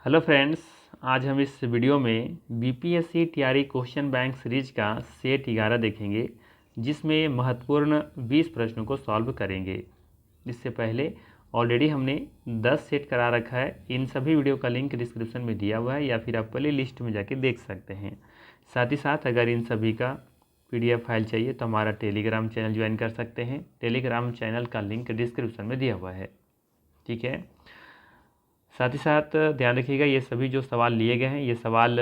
Hello friends, आज हम इस वीडियो में BPSC TRE question bank series का सेट 11 देखेंगे, जिसमें महत्वपूर्ण 20 प्रश्नों को सॉल्व करेंगे। इससे पहले ऑलरेडी हमने 10 सेट करा रखा है। इन सभी वीडियो का लिंक डिस्क्रिप्शन में दिया हुआ है या फिर आप प्ले लिस्ट में जाके देख सकते हैं। साथ ही साथ अगर इन सभी का PDF फाइल चाहिए तो हमारा टेलीग्राम चैनल ज्वाइन कर सकते हैं। टेलीग्राम चैनल का लिंक डिस्क्रिप्शन में दिया हुआ है, ठीक है। साथ ही साथ ध्यान रखिएगा, ये सभी जो सवाल लिए गए हैं ये सवाल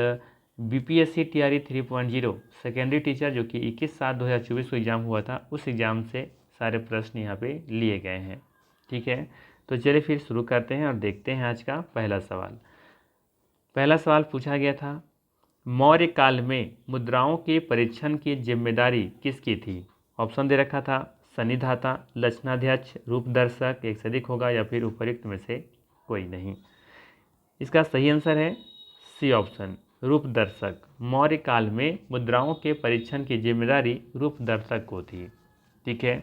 बीपीएससी टीआरई 3.0 सेकेंडरी टीचर जो कि 21/7/2024 को एग्ज़ाम हुआ था, उस एग्ज़ाम से सारे प्रश्न यहाँ पे लिए गए हैं, ठीक है। तो चलिए फिर शुरू करते हैं और देखते हैं आज का पहला सवाल। पहला सवाल पूछा गया था, मौर्य काल में मुद्राओं के परीक्षण की जिम्मेदारी किसकी थी? ऑप्शन दे रखा था सन्निधाता, लक्षणाध्यक्ष, रूपदर्शक, एक से अधिक होगा या फिर उपर्युक्त में से कोई नहीं। इसका सही आंसर है सी ऑप्शन, रूपदर्शक। मौर्य काल में मुद्राओं के परीक्षण की जिम्मेदारी रूपदर्शक को थी, ठीक है।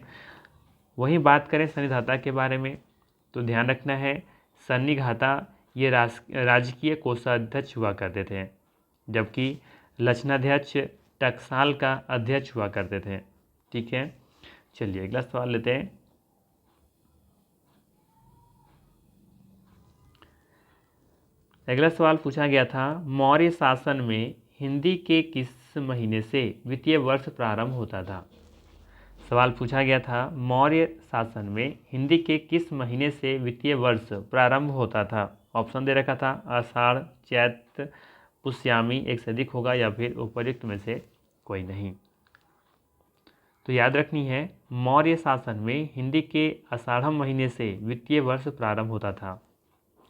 वहीं बात करें सन्निधाता के बारे में तो ध्यान रखना है, सन्निघाता ये राजकीय कोषाध्यक्ष हुआ करते थे, जबकि लक्षणाध्यक्ष टकसाल का अध्यक्ष हुआ करते थे, ठीक है। चलिए अगला सवाल लेते हैं। अगला सवाल पूछा गया था, मौर्य शासन में हिंदी के किस महीने से वित्तीय वर्ष प्रारंभ होता था? सवाल पूछा गया था, मौर्य शासन में हिंदी के किस महीने से वित्तीय वर्ष प्रारंभ होता था? ऑप्शन दे रखा था आषाढ़, चैत्र, पुष्यामी, एक से अधिक होगा या फिर उपर्युक्त में से कोई नहीं। तो याद रखनी है, मौर्य शासन में हिंदी के आषाढ़म महीने से वित्तीय वर्ष प्रारंभ होता था,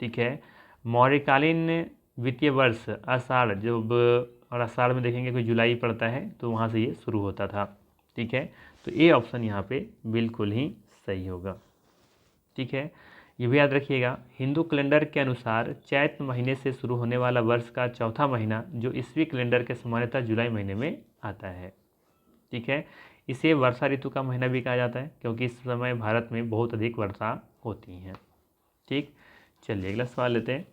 ठीक है। मौर्यकालीन वित्तीय वर्ष आषाढ़, जब और आषाढ़ में देखेंगे कोई जुलाई पड़ता है तो वहाँ से ये शुरू होता था, ठीक है। तो ए ऑप्शन यहाँ पे बिल्कुल ही सही होगा, ठीक है। ये भी याद रखिएगा, हिंदू कैलेंडर के अनुसार चैत्र महीने से शुरू होने वाला वर्ष का चौथा महीना जो ईस्वी कैलेंडर के सामान्यतः जुलाई महीने में आता है, ठीक है। इसे वर्षा ऋतु का महीना भी कहा जाता है क्योंकि इस समय भारत में बहुत अधिक वर्षा होती है, ठीक। चलिए अगला सवाल लेते हैं।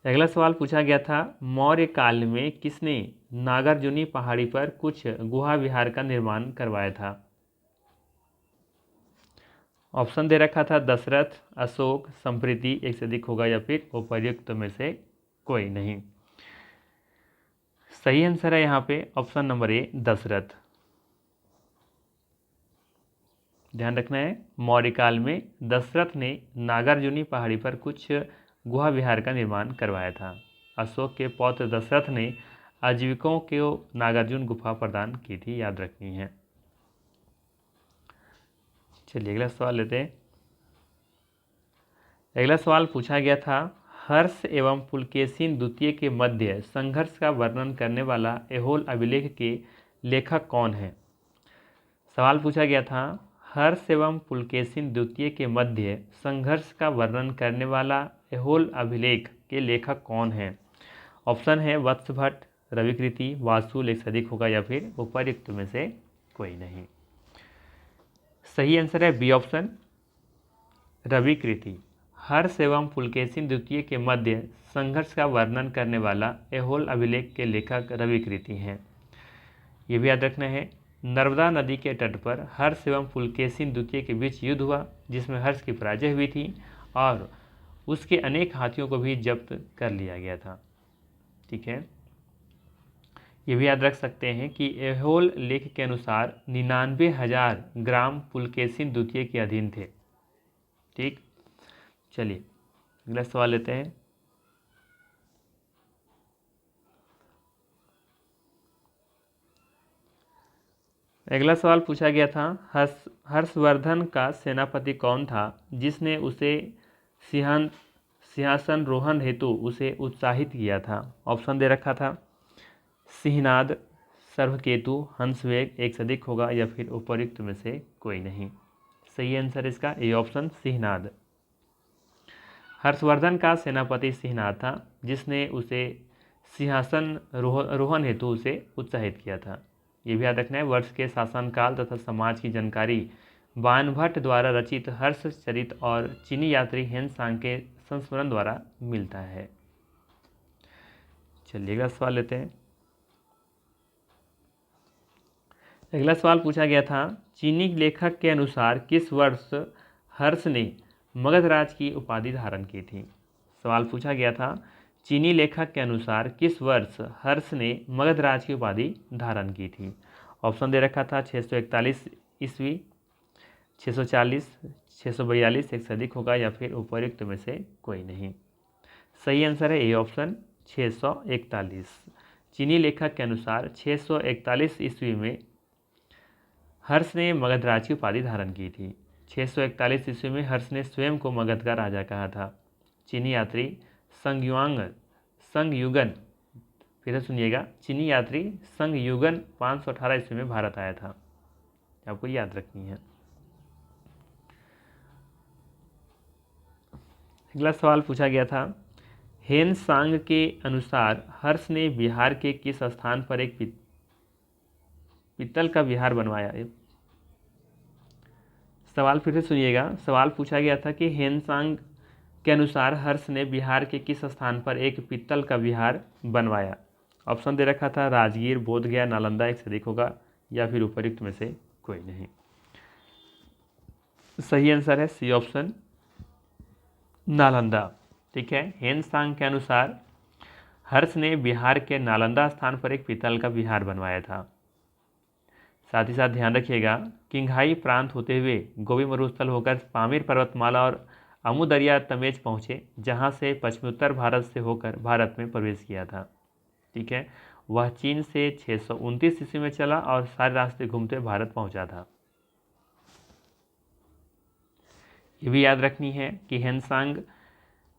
अगला सवाल पूछा गया था, मौर्य काल में किसने नागार्जुनी पहाड़ी पर कुछ गुहा विहार का निर्माण करवाया था? ऑप्शन दे रखा था दशरथ, अशोक, संप्रीति, एक से अधिक होगा या फिर उपर्युक्त में से कोई नहीं। सही आंसर है यहाँ पे ऑप्शन नंबर ए, दशरथ। ध्यान रखना है, मौर्य काल में दशरथ ने नागार्जुनी पहाड़ी पर कुछ गुहा विहार का निर्माण करवाया था। अशोक के पौत्र दशरथ ने आजीविकों को नागार्जुन गुफा प्रदान की थी, याद रखनी है। चलिए अगला सवाल लेते हैं। अगला सवाल पूछा गया था, हर्ष एवं पुलकेशिन द्वितीय के मध्य संघर्ष का वर्णन करने वाला ऐहोल अभिलेख के लेखक कौन है? सवाल पूछा गया था, हर्ष एवं पुलकेशिन द्वितीय के मध्य संघर्ष का वर्णन करने वाला ऐहोल अभिलेख के लेखक कौन है? ऑप्शन है वत्स भट्ट, रविकृति, वासुल, एक से अधिक होगा या फिर उपर्युक्त में से कोई नहीं। सही आंसर है बी ऑप्शन, रविकृति। हर्ष एवं पुलकेशिन द्वितीय के मध्य संघर्ष का वर्णन करने वाला ऐहोल अभिलेख के लेखक रविकृति हैं। ये भी याद रखना है, नर्मदा नदी के तट पर हर्ष एवं पुलकेशिन द्वितीय के बीच युद्ध हुआ जिसमें हर्ष की पराजय हुई थी और उसके अनेक हाथियों को भी जब्त कर लिया गया था, ठीक है। ये भी याद रख सकते हैं कि ऐहोल लेख के अनुसार 99,000 ग्राम पुलकेशिन द्वितीय के अधीन थे, ठीक। चलिए अगला सवाल लेते हैं। अगला सवाल पूछा गया था, हर्षवर्धन का सेनापति कौन था जिसने उसे सिंहासन रोहण हेतु उसे उत्साहित किया था? ऑप्शन दे रखा था सिंहनाद, सर्वकेतु, हंसवेग, एक से अधिक होगा या फिर उपर्युक्त में से कोई नहीं। सही आंसर इसका ए ऑप्शन, सिंहनाद। हर्षवर्धन का सेनापति सिंहनाद था जिसने उसे सिंहासन रोहण हेतु उसे उत्साहित किया था। ये भी याद रखना है, वर्ष के शासनकाल तथा समाज की जानकारी बाणभट्ट द्वारा रचित हर्षचरित और चीनी यात्री हेनसांग के संस्मरण द्वारा मिलता है। चलिए अगला सवाल लेते हैं। अगला सवाल पूछा गया था, चीनी लेखक के अनुसार किस वर्ष हर्ष ने मगधराज की उपाधि धारण की थी। सवाल पूछा गया था, चीनी लेखक के अनुसार किस वर्ष हर्ष ने मगधराज की उपाधि धारण की थी। ऑप्शन दे रखा था 641 ईस्वी, 640, 642, एक से अधिक होगा या फिर उपर्युक्त में से कोई नहीं। सही आंसर है ए ऑप्शन 641। चीनी लेखक के अनुसार 641 ईस्वी में हर्ष ने मगधराज की उपाधि धारण की थी। 641 ईस्वी में हर्ष ने स्वयं को मगध का राजा कहा था। चीनी यात्री संगयुगन, फिर से सुनिएगा, चीनी यात्री संगयुगन 518 ईस्वी में भारत आया था, आपको याद रखनी है। अगला सवाल पूछा गया था, हेनसांग के अनुसार हर्ष ने बिहार के किस स्थान पर एक पीतल का विहार बनवाया। सवाल फिर से सुनिएगा। सवाल पूछा गया था कि हेनसांग के अनुसार हर्ष ने बिहार के किस स्थान पर एक पीतल का विहार बनवाया। ऑप्शन दे रखा था राजगीर, बोधगया, नालंदा, एक से अधिक होगा या फिर उपर्युक्त में से कोई नहीं। सही आंसर है सी ऑप्शन नालंदा। ठीक है, हेनसांग के अनुसार हर्ष ने बिहार के नालंदा स्थान पर एक पीतल का विहार बनवाया था। साथ ही साथ ध्यान रखिएगा, किंघाई प्रांत होते हुए गोबी मरुस्थल होकर पामीर पर्वतमाला और अमू दरिया तमेज पहुँचे, जहाँ से पश्चिमोत्तर भारत से होकर भारत में प्रवेश किया था। ठीक है, वह चीन से 629 ईस्वी में चला और सारे रास्ते घूमते भारत पहुँचा था। ये भी याद रखनी है कि हेनसांग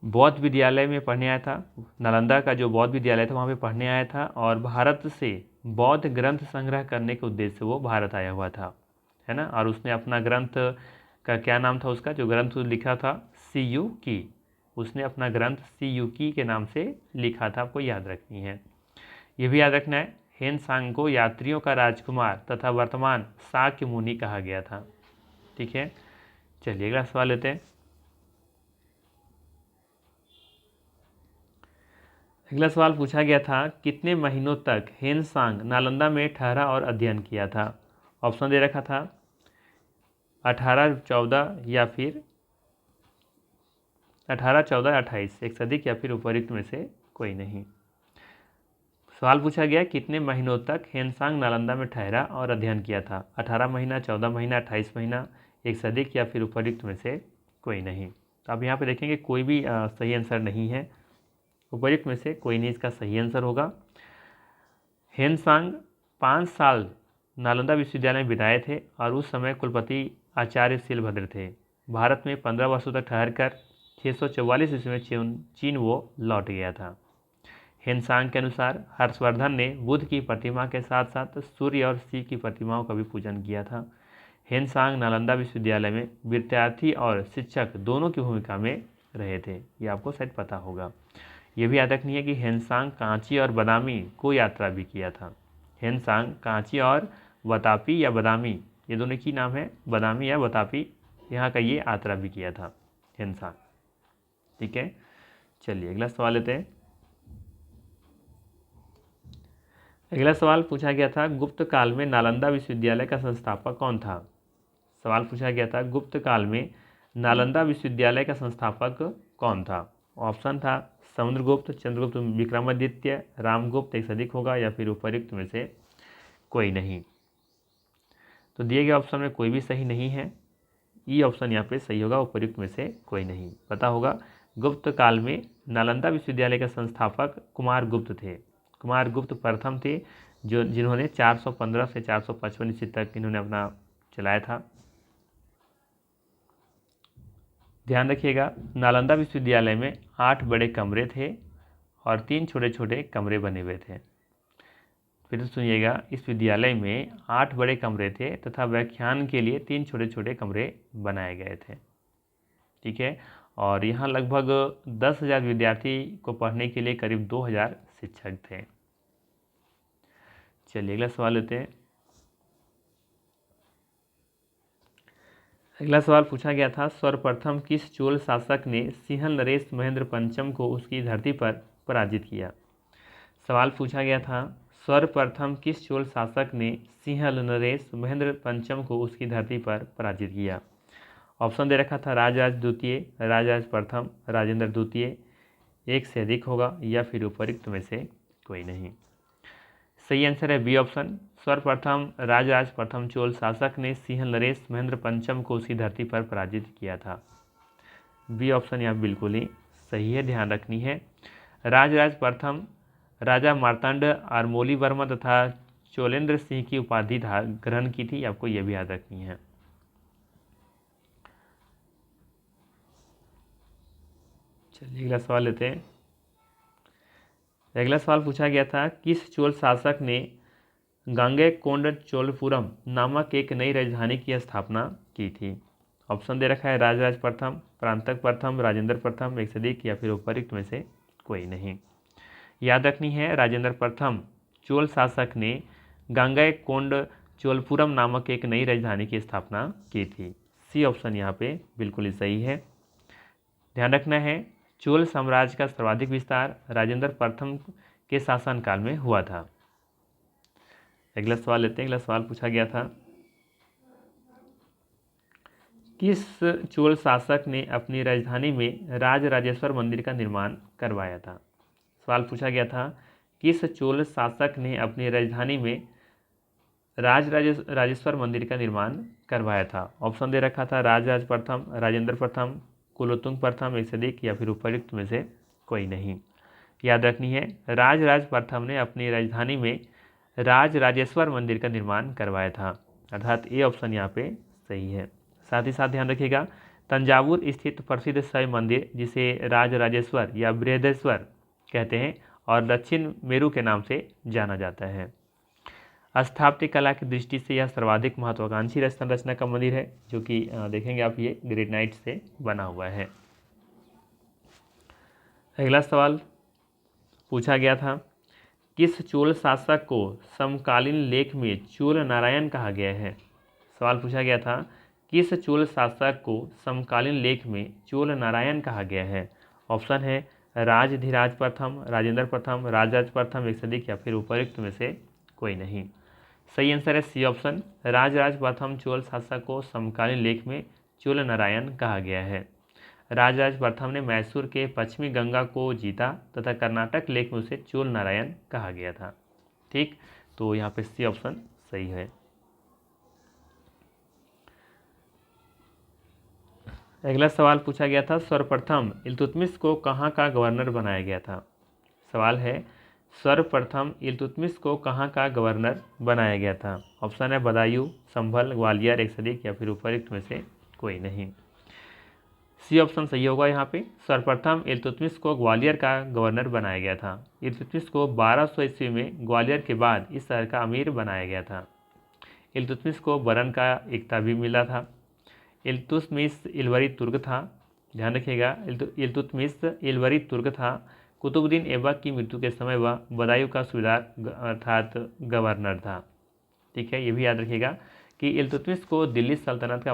बौद्ध विद्यालय में पढ़ने आया था। नालंदा का जो बौद्ध विद्यालय था वहाँ पे पढ़ने आया था और भारत से बौद्ध ग्रंथ संग्रह करने के उद्देश्य से वो भारत आया हुआ था, है ना। और उसने अपना ग्रंथ का क्या नाम था, उसका जो ग्रंथ लिखा था सीयूकी, उसने अपना ग्रंथ सीयूकी के नाम से लिखा था, आपको याद रखनी है। ये भी याद रखना है, हेनसांग को यात्रियों का राजकुमार तथा वर्तमान शाक्य मुनि कहा गया था। ठीक है, चलिए अगला सवाल लेते हैं। अगला सवाल पूछा गया था, कितने महीनों तक हेनसांग नालंदा में ठहरा और अध्ययन किया था। ऑप्शन दे रखा था 18, 14 या फिर 18, 14, 28, एक से अधिक या फिर उपर्युक्त में से कोई नहीं। सवाल पूछा गया कितने महीनों तक हेनसांग नालंदा में ठहरा और अध्ययन किया था। 18 महीना, 14 महीना, 28 महीना, एक से अधिक या फिर उपर्युक्त में से कोई नहीं। तो अब यहाँ पे देखेंगे कोई भी सही आंसर नहीं है, उपर्युक्त में से कोई नहीं इसका सही आंसर होगा। हेनसांग 5 साल नालंदा विश्वविद्यालय में बिताए थे और उस समय कुलपति आचार्य शीलभद्र थे। भारत में 15 वर्षों तक ठहरकर 644 ईस्वी में चीन वो लौट गया था। हेनसांग के अनुसार हर्षवर्धन ने बुद्ध की प्रतिमा के साथ साथ सूर्य और शिव की प्रतिमाओं का भी पूजन किया था। हेनसांग नालंदा विश्वविद्यालय में विद्यार्थी और शिक्षक दोनों की भूमिका में रहे थे, ये आपको शायद पता होगा। ये भी याद रखनी है कि हेनसांग कांची और बदामी को यात्रा भी किया था। हेनसांग कांची और वतापी या बदामी, ये दोनों की नाम है, बदामी या वतापी, यहाँ का ये यात्रा भी किया था हेनसांग। ठीक है, चलिए अगला सवाल लेते हैं। अगला सवाल पूछा गया था, गुप्त काल में नालंदा विश्वविद्यालय का संस्थापक कौन था। सवाल पूछा गया था, गुप्त काल में नालंदा विश्वविद्यालय का संस्थापक कौन था। ऑप्शन था समुद्रगुप्त, चंद्रगुप्त, विक्रमादित्य, रामगुप्त, एक से अधिक होगा या फिर उपर्युक्त में से कोई नहीं। तो दिए गए ऑप्शन में कोई भी सही नहीं है, ई ऑप्शन यहाँ पे सही होगा, उपर्युक्त में से कोई नहीं। पता होगा गुप्त काल में नालंदा विश्वविद्यालय के संस्थापक कुमार गुप्त थे। कुमार गुप्त प्रथम थे जो जिन्होंने 415 से 455 ईस्वी तक इन्होंने अपना चलाया था। ध्यान रखिएगा, नालंदा विश्वविद्यालय में 8 बड़े कमरे थे और 3 छोटे छोटे कमरे बने हुए थे। फिर सुनिएगा, इस विद्यालय में 8 बड़े कमरे थे तथा व्याख्यान के लिए 3 छोटे छोटे कमरे बनाए गए थे। ठीक है, और यहाँ लगभग 10,000 विद्यार्थी को पढ़ने के लिए करीब 2,000 शिक्षक थे। चलिए अगला सवाल लेते हैं। अगला सवाल पूछा गया था, सर्वप्रथम किस चोल शासक ने सिंहल नरेश महेंद्र पंचम को उसकी धरती पर पराजित किया। सवाल पूछा गया था, सर्वप्रथम किस चोल शासक ने सिंहल नरेश महेंद्र पंचम को उसकी धरती पर पराजित किया। ऑप्शन दे रखा था राजराज द्वितीय, राजराज प्रथम, राजेंद्र द्वितीय, एक से अधिक होगा या फिर उपरोक्त में से कोई नहीं। सही आंसर है बी ऑप्शन, सर्वप्रथम राजराज प्रथम चोल शासक ने सिंहल नरेश महेंद्र पंचम को उसकी धरती पर पराजित किया था। बी ऑप्शन यहाँ बिल्कुल ही सही है, ध्यान रखनी है। राजराज प्रथम राजा मार्तांड आरमोली वर्मा तथा चोलेंद्र सिंह की उपाधि ग्रहण की थी, आपको यह भी याद रखनी है। चलिए अगला सवाल लेते हैं। अगला सवाल पूछा गया था, किस चोल शासक ने गांगेकोंड चोलपुरम नामक एक नई राजधानी की स्थापना की थी। ऑप्शन दे रखा है राजराज प्रथम, प्रांतक प्रथम, राजेंद्र प्रथम, एक से अधिक या फिर उपरोक्त में से कोई नहीं। याद रखनी है, राजेंद्र प्रथम चोल शासक ने गांगेकोंड चोलपुरम नामक एक नई राजधानी की स्थापना की थी। सी ऑप्शन यहाँ पे बिल्कुल ही सही है। ध्यान रखना है, चोल साम्राज्य का सर्वाधिक विस्तार राजेंद्र प्रथम के शासनकाल में हुआ था। अगला सवाल लेते हैं। अगला सवाल पूछा गया था, किस चोल शासक ने अपनी राजधानी में राजराजेश्वर मंदिर का निर्माण करवाया था। सवाल पूछा गया था, किस चोल शासक ने अपनी राजधानी में राजेश्वर मंदिर का निर्माण करवाया था। ऑप्शन दे रखा था राजराज प्रथम, राजेंद्र प्रथम, कुलोत्तुंग प्रथम, एक से अधिक या फिर उपरोक्त में से कोई नहीं। याद रखनी है, राजराज प्रथम ने अपनी राजधानी में राजराजेश्वर मंदिर का निर्माण करवाया था, अर्थात ए ऑप्शन यहाँ पे सही है। साथ ही साथ ध्यान रखिएगा, तंजावुर स्थित प्रसिद्ध शैव मंदिर जिसे राजराजेश्वर या बृहदेश्वर कहते हैं और दक्षिण मेरू के नाम से जाना जाता है। स्थापत्य कला की दृष्टि से यह सर्वाधिक महत्वाकांक्षी संरचना का मंदिर है, जो कि देखेंगे आप ये ग्रेनाइट से बना हुआ है। अगला सवाल पूछा गया था, किस चोल शासक को समकालीन लेख में चोल नारायण कहा गया है। सवाल पूछा गया था, किस चोल शासक को समकालीन लेख में चोल नारायण कहा गया है। ऑप्शन है राजधिराज प्रथम, राजेंद्र प्रथम, राजराज प्रथम, एक से अधिक या फिर उपरोक्त में से कोई नहीं। सही आंसर है सी ऑप्शन, राजराज प्रथम चोल शासक को समकालीन लेख में चोल नारायण कहा गया है। राजराज प्रथम ने मैसूर के पश्चिमी गंगा को जीता तथा कर्नाटक लेख में उसे चोल नारायण कहा गया था। ठीक, तो यहाँ पे सी ऑप्शन सही है। अगला सवाल पूछा गया था, सर्वप्रथम इल्तुतमिश को कहाँ का गवर्नर बनाया गया था। सवाल है, सर्वप्रथम इल्तुतमिश को कहाँ का गवर्नर बनाया गया था। ऑप्शन है बदायूं, संभल, ग्वालियर, एक से अधिक या फिर उपरोक्त में से कोई नहीं। सी ऑप्शन सही होगा। यहाँ पे सर्वप्रथम इल्तुतमिश को ग्वालियर का गवर्नर बनाया गया था। इल्तुतमिश को 1200 ईस्वी में ग्वालियर के बाद इस शहर का अमीर बनाया गया था। इल्तुतमिश को बरन का एकता भी मिला था। इल्तुतमिश इलवरी तुर्क था, ध्यान रखिएगा, इल्तुतमिश इलवरी तुर्क था। कुतुबुद्दीन ऐबक की मृत्यु के समय वह बदायूं का सूबेदार अर्थात गवर्नर था। ठीक है, ये भी याद रखिएगा कि इल्तुतमिश को दिल्ली सल्तनत का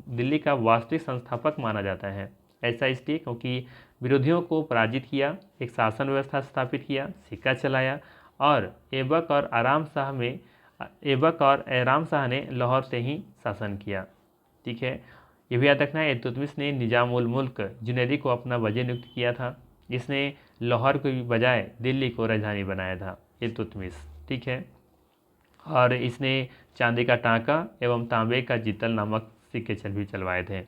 दिल्ली का वास्तविक संस्थापक माना जाता है। ऐसा इसलिए क्योंकि विरोधियों को पराजित किया, एक शासन व्यवस्था स्थापित किया, सिक्का चलाया और ऐबक और आराम शाह ने लाहौर से ही शासन किया। ठीक है, ये भी याद रखना है, इल्तुतमिश ने निजाम उल मुल्क जुनैदी को अपना वज़ीर नियुक्त किया था। इसने लाहौर के बजाय दिल्ली को राजधानी बनाया था इल्तुतमिश। ठीक है, और इसने चांदी का टांका एवं तांबे का जितल नामक सिक्के भी चलवाए थे।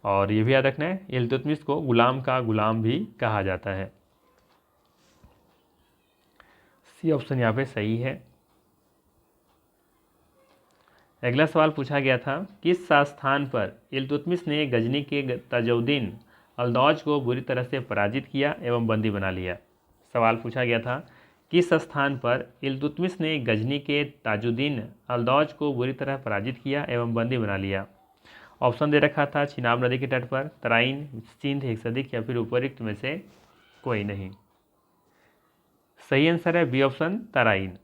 और ये भी याद रखना है, इल्तुतमिश को गुलाम का गुलाम भी कहा जाता है। सी ऑप्शन यहाँ पे सही है। अगला सवाल पूछा गया था, किस स्थान पर इल्तुतमिश ने गजनी के ताजुद्दीन अल्दौज को बुरी तरह से पराजित किया एवं बंदी बना लिया। सवाल पूछा गया था, किस स्थान पर इल्तुतमिश ने गजनी के ताजुद्दीन अल्दौज को बुरी तरह पराजित किया एवं बंदी बना लिया। ऑप्शन दे रखा था चिनाब नदी के तट पर, तराइन, सिंध, एक से अधिक या फिर उपरोक्त में से कोई नहीं। सही आंसर है बी ऑप्शन, तराइन।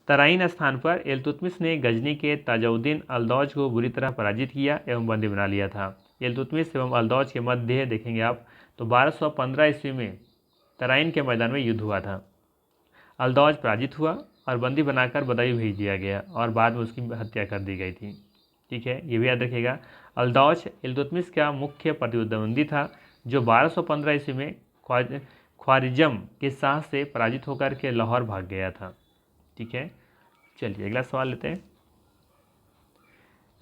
तराइन स्थान पर इल्तुतमिश ने गजनी के ताजुद्दीन अल्दौज को बुरी तरह पराजित किया एवं बंदी बना लिया था। इल्तुतमिश एवं अल्दौज के मध्य देखेंगे आप तो 1215 ईस्वी में तराइन के मैदान में युद्ध हुआ था। अल्दौज पराजित हुआ और बंदी बनाकर बदायूं भेज दिया गया और बाद में उसकी हत्या कर दी गई थी। ठीक है, ये भी याद रखिएगा। अल्दौज इल्तुतमिश का मुख्य प्रतिद्वंदी था जो 1215 ईस्वी में ख्वारिज़म के शाह से पराजित होकर के लाहौर भाग गया था। ठीक है, चलिए अगला सवाल लेते हैं।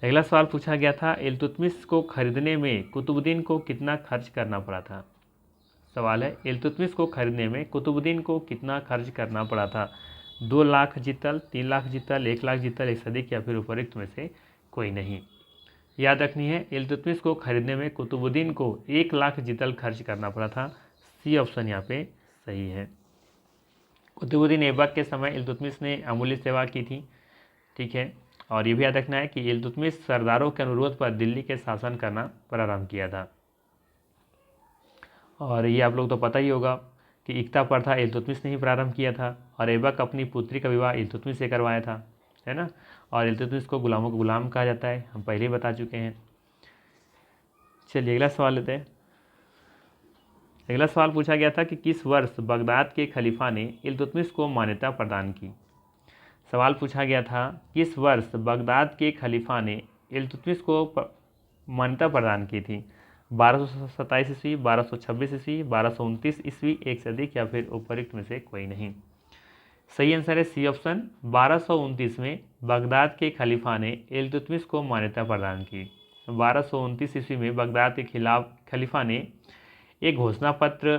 अगला सवाल पूछा गया था इल्तुतमिश को खरीदने में कुतुबुद्दीन को कितना खर्च करना पड़ा था। सवाल है इल्तुतमिश को खरीदने में कुतुबुद्दीन को कितना खर्च करना पड़ा था। 2 लाख जितल, 3 लाख जितल, 1 लाख जितल, एक सदीक या फिर उपरोक्त में से कोई नहीं। याद रखनी है इल्तुतमिश को खरीदने में कुतुबुद्दीन को 1 लाख जितल खर्च करना पड़ा था। सी ऑप्शन यहाँ पे सही है। कुतुबुद्दीन ऐबक के समय इल्तुतमिश ने अमूल्य सेवा की थी। ठीक है, और ये भी याद रखना है कि इल्तुतमिश सरदारों के अनुरोध पर दिल्ली के शासन करना प्रारंभ किया था। और ये आप लोग तो पता ही होगा कि इक्ता प्रथा इल्तुतमिश ने ही प्रारंभ किया था और ऐबक अपनी पुत्री का विवाह इल्तुतमिश से करवाया था, है ना। और इल्तुतमिश को गुलामों को गुलाम कहा जाता है, हम पहले ही बता चुके हैं। चलिए अगला सवाल लेते हैं। अगला सवाल पूछा गया था कि किस वर्ष बगदाद के खलीफा ने इल्तुतमिश को मान्यता प्रदान की। सवाल पूछा गया था किस वर्ष बगदाद के खलीफा ने इल्तुतमिश को मान्यता प्रदान की थी। 1227 ईस्वी, 1226 ईस्वी, 1229 ईस्वी, एक से अधिक या फिर उपरोक्त में से कोई नहीं। सही आंसर है सी ऑप्शन 1229 में बगदाद के खलीफा ने इल्तुतमिश को मान्यता प्रदान की। 1229 ईस्वी में बगदाद के खिलाफ खलीफा ने एक घोषणा पत्र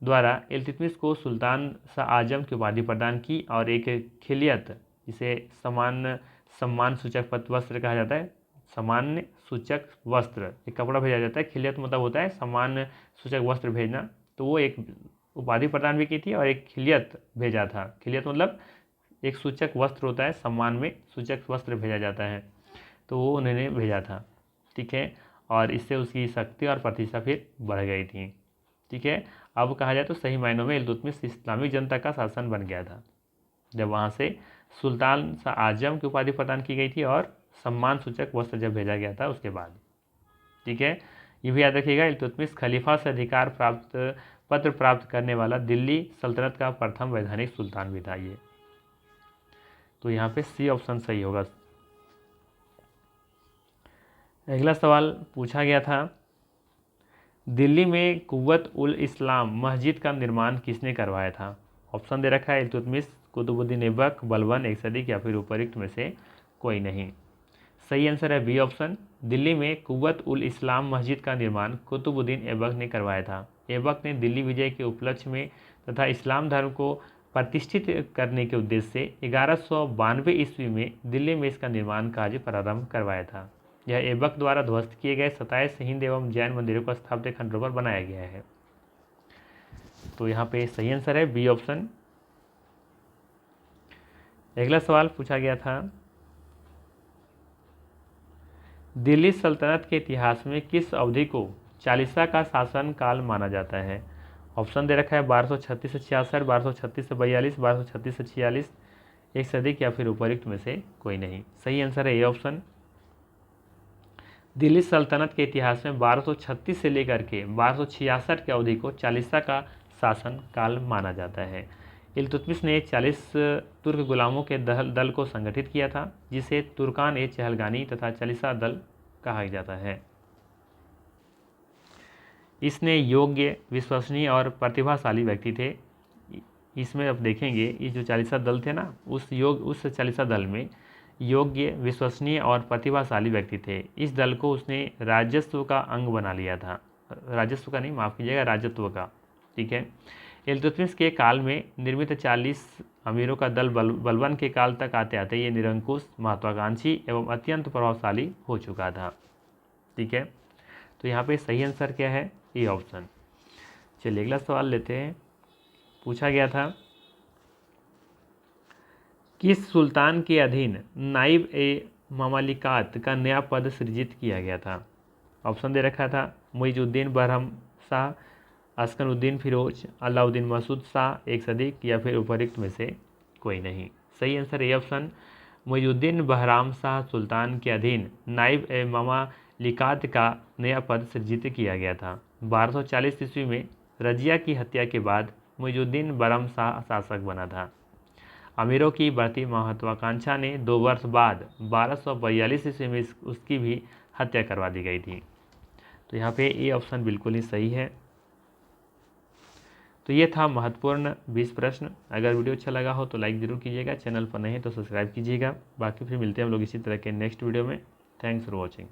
द्वारा इल्तुतमिश को सुल्तान शाह आजम की उपाधि प्रदान की और एक खिलियत, जिसे सम्मान सूचक वस्त्र कहा जाता है, सामान्य सूचक वस्त्र, एक कपड़ा भेजा जाता है। खिलियत मतलब होता है सम्मान सूचक वस्त्र भेजना, तो वो एक उपाधि प्रदान भी की थी और एक खिलियत भेजा था। खिलियत मतलब एक सूचक वस्त्र होता है, सम्मान में सूचक वस्त्र भेजा जाता है, तो वो उन्होंने भेजा था। ठीक है, और इससे उसकी शक्ति और प्रतिष्ठा फिर बढ़ गई थी। ठीक है, अब कहा जाए तो सही मायनों में इल्तुतमिश इस्लामिक जनता का शासन बन गया था जब वहाँ से सुल्तान शाह आजम की उपाधि प्रदान की गई थी और सम्मान सूचक वस्त्र जब भेजा गया था उसके बाद। ठीक है, ये भी याद रखिएगा इल्तुतमिश खलीफा से अधिकार पत्र प्राप्त करने वाला दिल्ली सल्तनत का प्रथम वैधानिक सुल्तान भी था ये, तो यहाँ पे सी ऑप्शन सही होगा। अगला सवाल पूछा गया था दिल्ली में कुव्वत उल इस्लाम मस्जिद का निर्माण किसने करवाया था। ऑप्शन दे रखा है इल्तुतमिश, कुतुबुद्दीन ऐबक, बलबन, एक सदीक या फिर उपरोक्त में से कोई नहीं। सही आंसर है बी ऑप्शन, दिल्ली में कुव्वत उल इस्लाम मस्जिद का निर्माण कुतुबुद्दीन ऐबक ने करवाया था। ऐबक ने दिल्ली विजय के उपलक्ष्य में तथा इस्लाम धर्म को प्रतिष्ठित करने के उद्देश्य से 1192 ईस्वी में दिल्ली में इसका निर्माण कार्य प्रारंभ करवाया था। यह ऐबक द्वारा ध्वस्त किए गए 27 हिंद एवं जैन मंदिरों को स्थापित खंडों पर बनाया गया है, तो यहाँ पे सही आंसर है बी ऑप्शन। अगला सवाल पूछा गया था दिल्ली सल्तनत के इतिहास में किस अवधि को चालीसा का शासन काल माना जाता है। ऑप्शन दे रखा है 1236 से 66, 1236 से 42, 1236 से 46, एक से अधिक या फिर उपरोक्त में से कोई नहीं। सही आंसर है ए ऑप्शन। दिल्ली सल्तनत के इतिहास में 1236 से लेकर के 1266 की अवधि को चालीसा का शासन काल माना जाता है। इल्तुतमिश ने 40 तुर्क गुलामों के दल को संगठित किया था जिसे तुर्कान ए चहलगानी तथा चालीसा दल कहा जाता है। इसने योग्य, विश्वसनीय और प्रतिभाशाली व्यक्ति थे। इसमें अब देखेंगे ये जो चालीसा दल थे ना, उस चालीसा दल में योग्य, विश्वसनीय और प्रतिभाशाली व्यक्ति थे। इस दल को उसने राजस्व का अंग बना लिया था, राजस्व का नहीं, माफ़ कीजिएगा, राजत्व का। ठीक है, इल्तुतमिश के काल में निर्मित 40 अमीरों का दल बलबन के काल तक आते आते ये निरंकुश, महत्वाकांक्षी एवं अत्यंत प्रभावशाली हो चुका था। ठीक है, तो यहाँ पे सही आंसर क्या है, ए ऑप्शन। चलिए अगला सवाल लेते हैं। पूछा गया था किस सुल्तान के अधीन नाइब ए ममालिकात का नया पद सृजित किया गया था। ऑप्शन दे रखा था मुइजुद्दीन बरहम शाह, अस्कनुद्दीन फिरोज, अलाउद्दीन मसूद शाह, एक सदीक या फिर उपरोक्त में से कोई नहीं। सही answer A option. Muizuddin Bahram Shah सुल्तान के अधीन नाइब ए ममालिकात का नया पद सृजित किया गया था। 1240 ईस्वी में रजिया की हत्या के बाद मुइजुद्दीन बहराम शाह शासक बना था। अमीरों की बढ़ती महत्वाकांक्षा ने 2 वर्ष बाद 1242 ईस्वी में उसकी भी हत्या करवा दी गई थी। तो यहाँ पे ए ऑप्शन बिल्कुल ही सही है। तो ये था महत्वपूर्ण 20 प्रश्न। अगर वीडियो अच्छा लगा हो तो लाइक ज़रूर कीजिएगा, चैनल पर नहीं तो सब्सक्राइब कीजिएगा। बाकी फिर मिलते हैं हम लोग इसी तरह के नेक्स्ट वीडियो में। Thanks for watching.